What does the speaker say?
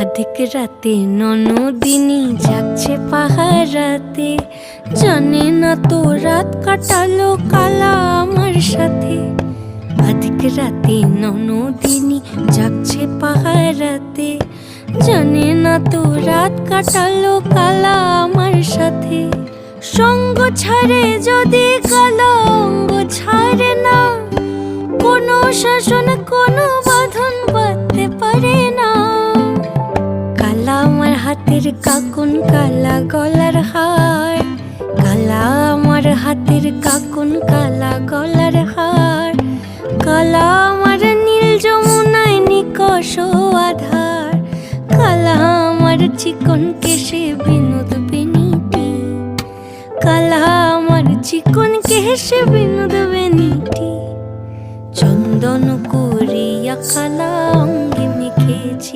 অধিক রাতে ননদিনী জাগছে পাহারাতে, জানে না তো রাত কাটালো কালা আমার সাথে। অধিক রাতে ননদিনী জাগছে পাহারাতে, জানে না তো রাত কাটালো কালা আমার সাথে। সঙ্গ ছাড়ে যদি কালা অঙ্গ ছাড়ে না, কোনো শাসন কোনো বাঁধন বাঁধতে পারে না। কালা আমার হাতের কাকুন কালা গলার হার, কালা আমার হাতের কাকুন কালা গলার হার। কালা আমার নীল যমুনায় নিকষ আধার, কালা আমার চিকন কেশে বিনোদ বেনিটি। কালা আমার চিকন কেশে বিনোদ বেনিটি। চন্দন করিয়া কালা অঙ্গে মেখেছি